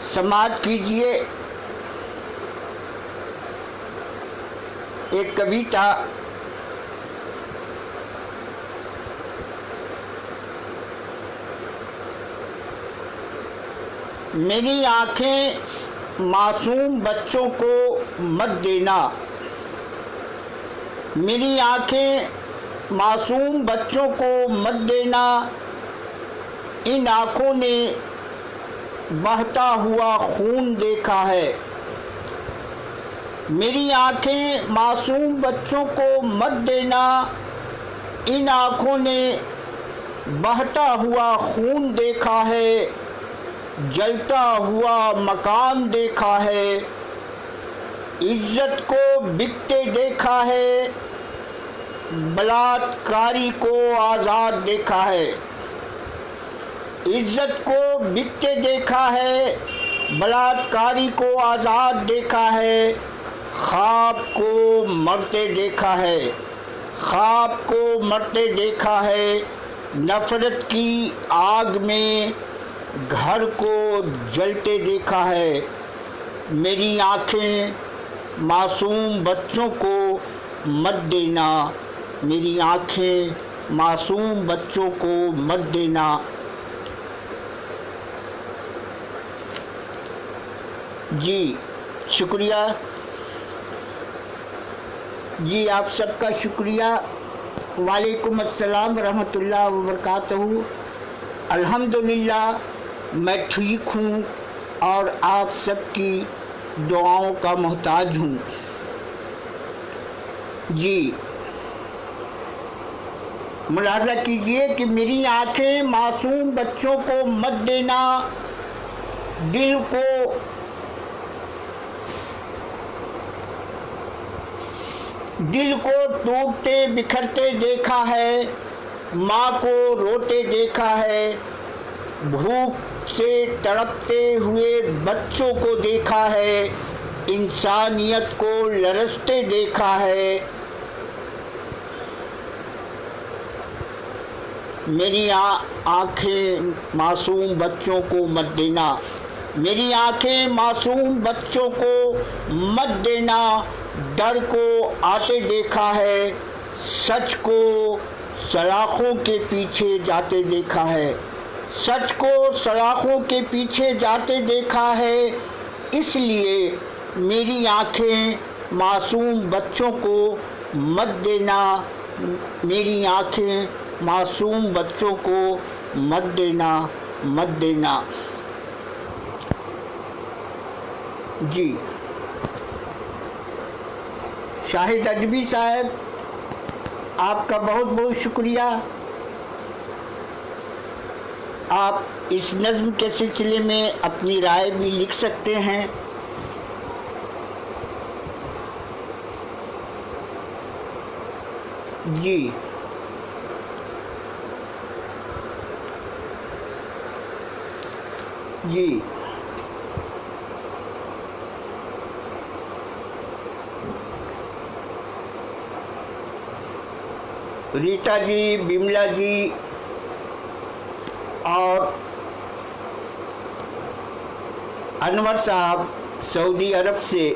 समाप्त कीजिए एक कविता। मेरी आंखें मासूम बच्चों को मत देना, मेरी आंखें मासूम बच्चों को मत देना। इन आँखों ने बहता हुआ खून देखा है। मेरी आंखें मासूम बच्चों को मत देना, इन आँखों ने बहता हुआ खून देखा है, जलता हुआ मकान देखा है, इज्जत को बिकते देखा है, बलात्कारी को आज़ाद देखा है। इज्जत को बिकते देखा है, बलात्कारी को आज़ाद देखा है, ख्वाब को मरते देखा है, ख्वाब को मरते देखा है। नफ़रत की आग में घर को जलते देखा है। मेरी आँखें मासूम बच्चों को मत देना, मेरी आँखें मासूम बच्चों को मत देना। जी शुक्रिया जी, आप सबका शुक्रिया। वालेकुम अस्सलाम रहमतुल्लाह व बरकातहू। अल्हम्दुलिल्लाह मैं ठीक हूँ और आप सबकी दुआओं का मोहताज हूँ। जी मुलाज़ा कीजिए कि मेरी आंखें मासूम बच्चों को मत देना, दिल को टूटते बिखरते देखा है, माँ को रोते देखा है, भूख से तड़पते हुए बच्चों को देखा है, इंसानियत को लरसते देखा है। मेरी आँखें मासूम बच्चों को मत देना, मेरी आँखें मासूम बच्चों को मत देना। डर को आते देखा है, सच को सलाखों के पीछे जाते देखा है, सच को सलाखों के पीछे जाते देखा है। इसलिए मेरी आँखें मासूम बच्चों को मत देना, मेरी आँखें मासूम बच्चों को मत देना, मत देना। जी शाहिद अजबी साहब, आपका बहुत बहुत शुक्रिया। आप इस नज़्म के सिलसिले में अपनी राय भी लिख सकते हैं। जी जी रीता जी, बिमला जी और अनवर साहब सऊदी अरब से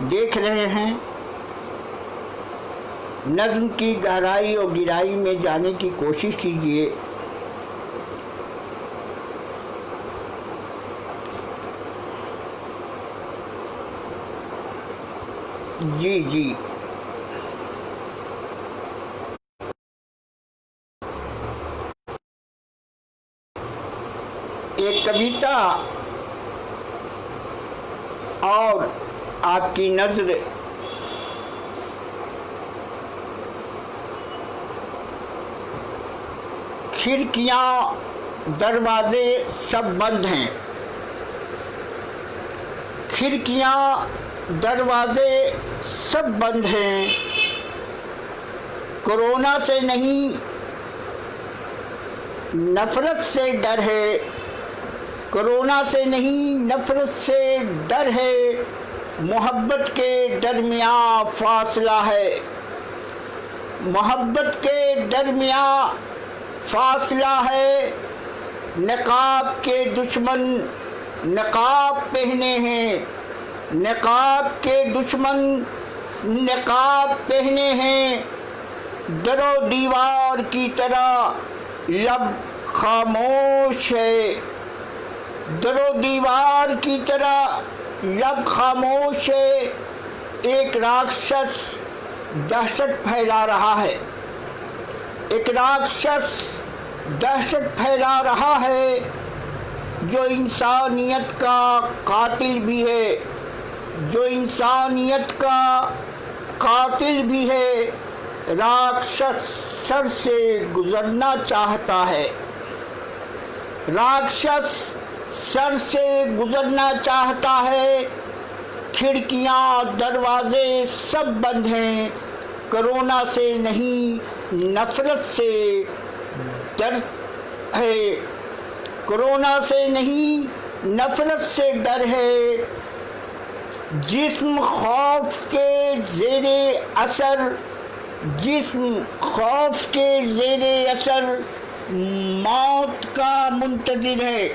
देख रहे हैं। नज़्म की गहराई और गिराई में जाने की कोशिश कीजिए। जी जी एक कविता और आपकी नज़र खिड़कियाँ दरवाजे सब बंद हैं, खिड़कियाँ दरवाजे सब बंद हैं। कोरोना से नहीं नफ़रत से डर है, कोरोना से नहीं नफ़रत से डर है। मोहब्बत के दरमियाँ फासला है, मोहब्बत के दरमियाँ फासला है। नकाब के दुश्मन नकाब पहने हैं, नकाब के दुश्मन नकाब पहने हैं। दरो दीवार की तरह लब खामोश है, दरो दीवार की तरह लब खामोश है। एक राक्षस दहशत फैला रहा है, एक राक्षस दहशत फैला रहा है, जो इंसानियत का कातिल भी है, जो इंसानियत का कातिल भी है। राक्षस सर से गुजरना चाहता है, राक्षस सर से गुजरना चाहता है। खिड़कियां दरवाजे सब बंद हैं, कोरोना से नहीं नफरत से डर है, कोरोना से नहीं नफरत से डर है। जिस्म खौफ के ज़ेरे असर, जिस्म खौफ के ज़ेरे असर मौत का मुंतज़िर है,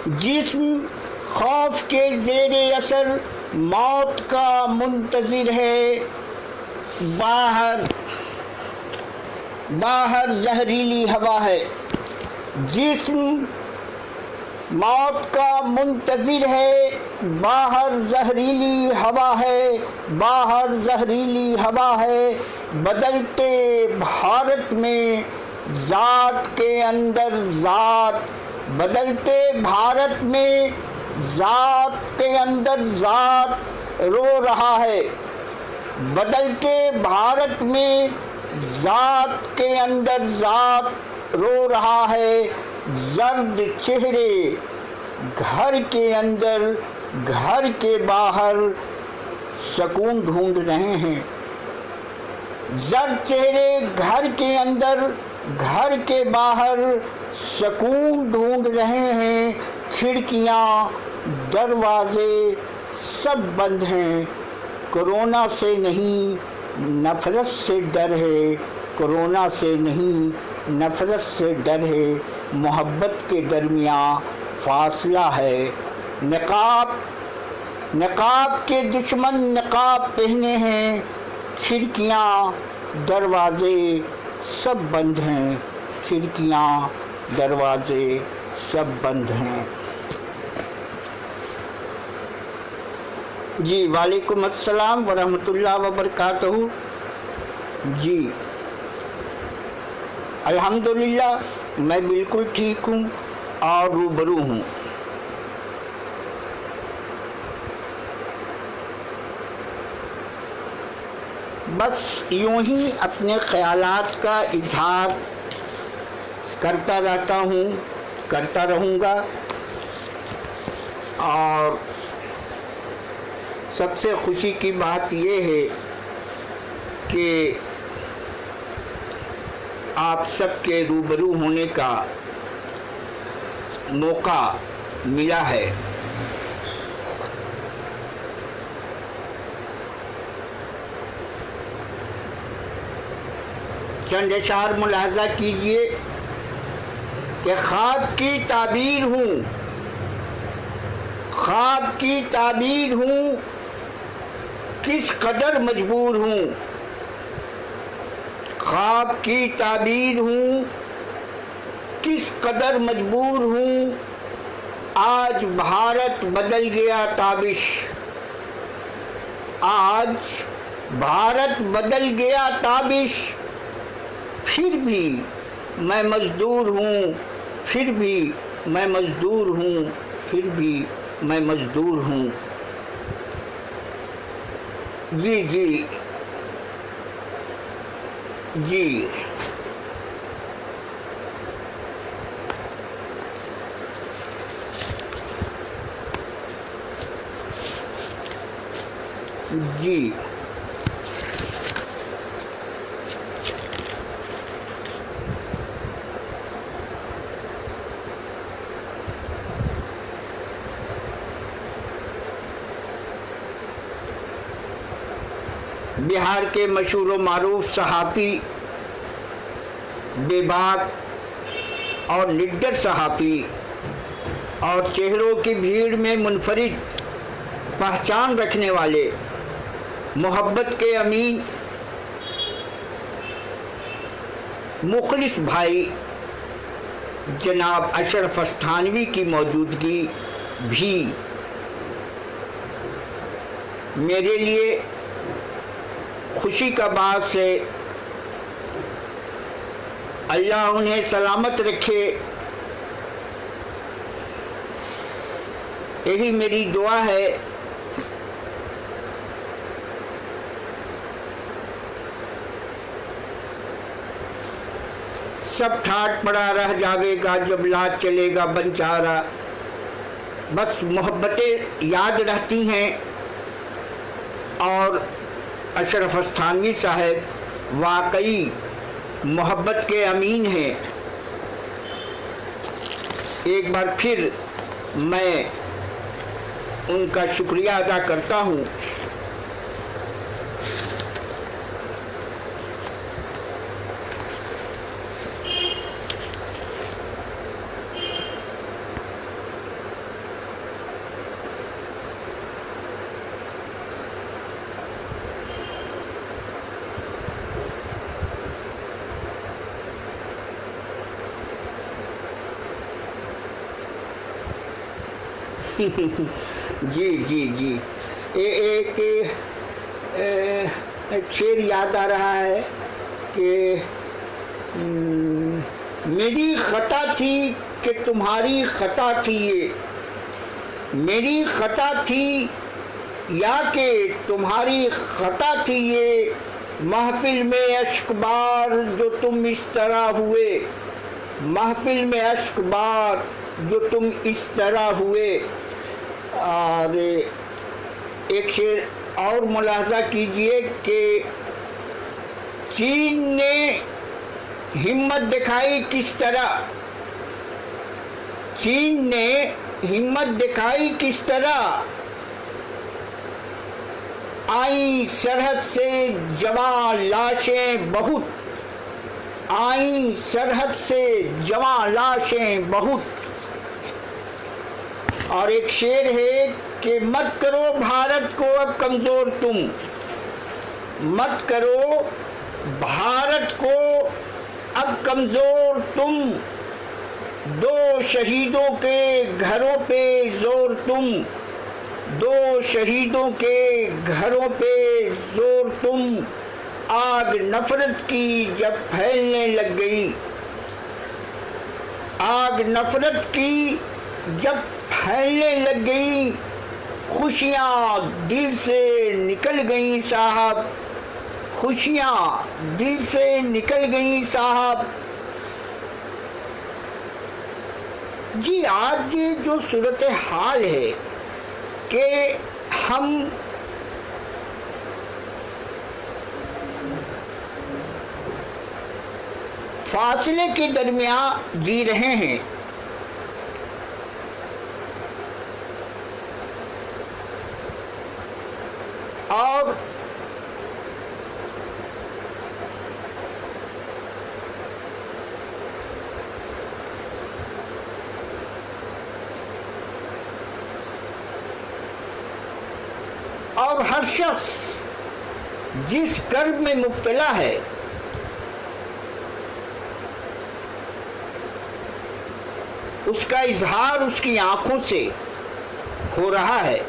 जिस्म खौफ के ज़ेरे असर मौत का मुंतज़िर है। बाहर बाहर जहरीली हवा है, जिस्म मौत का मुंतज़िर है। बाहर जहरीली हवा है, बाहर जहरीली हवा है। बदलते भारत में ज़ात के अंदर ज़ात, बदलते भारत में ज़ात के अंदर ज़ात रो रहा है, बदलते भारत में ज़ात के अंदर ज़ात रो रहा है। जर्द चेहरे घर के अंदर घर के बाहर सुकून ढूंढ रहे हैं, जर्द चेहरे घर के अंदर घर के बाहर सुकून ढूंढ रहे हैं। खिड़कियां दरवाजे सब बंद हैं, कोरोना से नहीं नफरत से डर है, कोरोना से नहीं नफरत से डर है। मोहब्बत के दरमियान फासला है। नकाब के दुश्मन नकाब पहने हैं। खिड़कियां दरवाजे सब बंद हैं, खिड़कियां दरवाजे सब बंद हैं। जी वालेकुम अस्सलाम वरहमतुल्लाह वबरकातहू। जी अल्हम्दुलिल्लाह मैं बिल्कुल ठीक हूँ और रूबरू हूँ। बस यूँ ही अपने ख़यालात का इजहार करता रहता हूँ, करता रहूँगा। और सबसे खुशी की बात ये है कि आप सबके रूबरू होने का मौका मिला है। चंद अशार मुलाहजा कीजिए कि ख्वाब की ताबीर हूँ, ख्वाब की ताबीर हूँ, किस कदर मजबूर हूँ। ख्वाब की ताबीर हूँ, किस कदर मजबूर हूँ। आज भारत बदल गया ताबिश, आज भारत बदल गया ताबिश। फिर भी मैं मजदूर हूँ, फिर भी मैं मजदूर हूँ, फिर भी मैं मजदूर हूँ। जी जी जी जी बिहार के मशहूर व मारूफ सहाफ़ी बेबाक और निडर सहाफ़ी और चेहरों की भीड़ में मुनफरिद पहचान रखने वाले मोहब्बत के अमीन मुखलिस भाई जनाब अशरफ थानवी की मौजूदगी भी मेरे लिए खुशी का बात है। अल्लाह उन्हें सलामत रखे, यही मेरी दुआ है। सब ठाट पड़ा रह जावेगा जब लाज चलेगा बंचारा। बस मोहब्बतें याद रहती हैं और अशरफ थानवी साहब वाकई मोहब्बत के अमीन हैं। एक बार फिर मैं उनका शुक्रिया अदा करता हूँ। जी जी जी, एक शेर याद आ रहा है कि मेरी खता थी कि तुम्हारी खता थी ये, मेरी खता थी या कि तुम्हारी खता थी ये, महफिल में अश्कबार जो तुम इस तरह हुए, महफिल में अश्कबार जो तुम इस तरह हुए। और एक शेर और मुलाहजा कीजिए कि चीन ने हिम्मत दिखाई किस तरह, चीन ने हिम्मत दिखाई किस तरह, आई सरहद से जवां लाशें बहुत, आई सरहद से जवां लाशें बहुत। और एक शेर है कि मत करो भारत को अब कमज़ोर तुम, मत करो भारत को अब कमज़ोर तुम, दो शहीदों के घरों पे जोर तुम, दो शहीदों के घरों पे जोर तुम, आग नफरत की जब फैलने लग गई, आग नफरत की जब फैलने लग गई, खुशियाँ दिल से निकल गई साहब, खुशियाँ दिल से निकल गई साहब। जी आज जो सूरत हाल है कि हम फासले के दरमियान जी रहे हैं, और हर शख्स जिस कर्ब में मुब्तला है उसका इजहार उसकी आंखों से हो रहा है।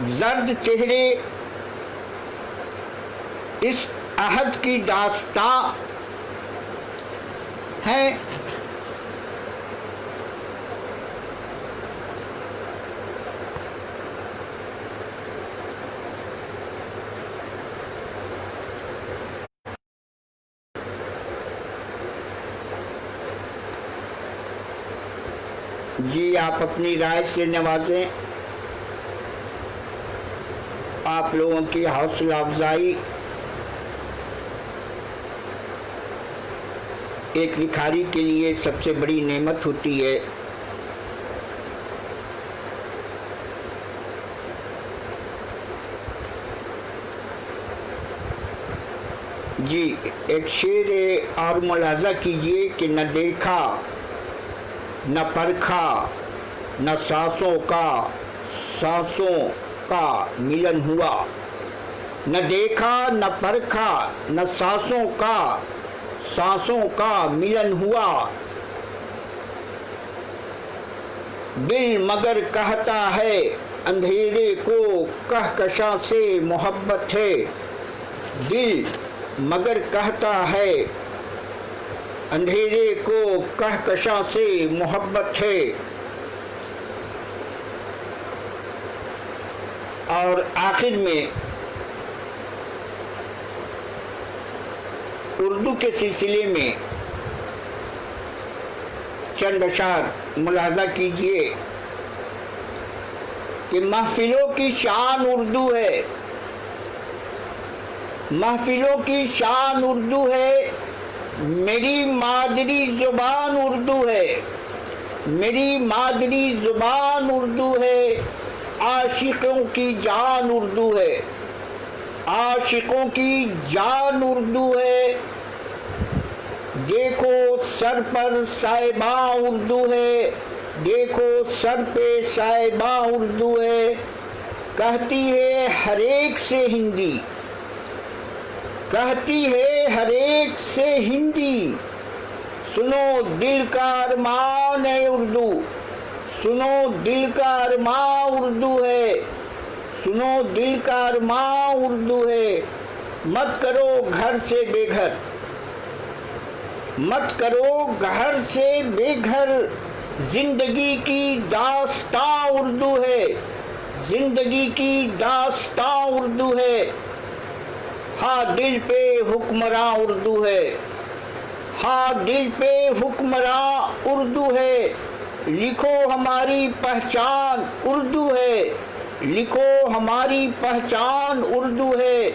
जर्द चेहरे इस अहद की दास्तां है, जी आप अपनी राय से नवाजें। आप लोगों की हौसला अफजाई एक लिखारी के लिए सबसे बड़ी नेमत होती है। जी, एक शेर और मुलाजा कीजिए कि न देखा न परखा न सांसों का मिलन हुआ। न देखा न परखा न सांसों का मिलन हुआ। दिल मगर कहता है अंधेरे को कहकशां से मोहब्बत है। दिल मगर कहता है अंधेरे को कहकशां से मोहब्बत है। और आखिर में उर्दू के सिलसिले में चंद अशार मुलाजा कीजिए कि महफिलों की शान उर्दू है। महफिलों की शान उर्दू है। मेरी मादरी जुबान उर्दू है। मेरी मादरी जुबान उर्दू है। आशिकों की जान उर्दू है। आशिकों की जान उर्दू है। देखो सर पर साहिबा उर्दू है। देखो सर पे साहिबा उर्दू है। कहती है हर एक से हिंदी। कहती है हर एक से हिंदी। सुनो दिल का अरमान है उर्दू। सुनो दिल का अरमान उर्दू है। सुनो दिल का अरमान उर्दू है। मत करो घर से बेघर। मत करो घर से बेघर। जिंदगी की दास्तां उर्दू है। जिंदगी की दास्तां उर्दू है। हाँ दिल पे हुक्मरां उर्दू है। हाँ दिल पे हुक्मरां उर्दू है। लिखो हमारी पहचान उर्दू है। लिखो हमारी पहचान उर्दू है।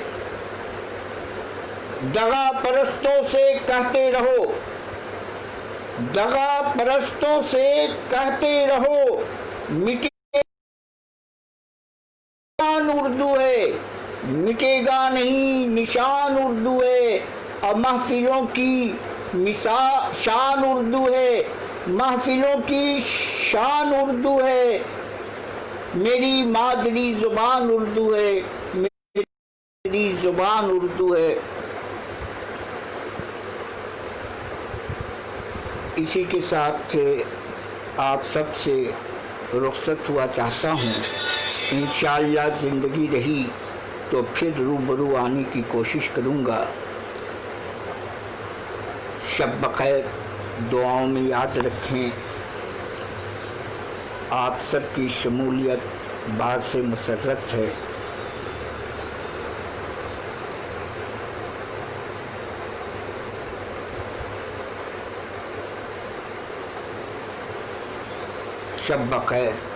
दगा परस्तों से कहते रहो। दगा परस्तों से कहते रहो निशान उर्दू है। मिटेगा नहीं निशान उर्दू है। और महफिलों की शान उर्दू है। महफिलों की शान उर्दू है। मेरी मादरी जुबान उर्दू है। मेरी जुबान उर्दू है। इसी के साथ आप सबसे रुखसत हुआ चाहता हूँ। इंशाअल्लाह ज़िंदगी रही तो फिर रूबरू आने की कोशिश करूँगा। शब बखैर। दुआओं में याद रखें। आप सबकी शमूलियत बात से मुसर्रत है। शब बखैर।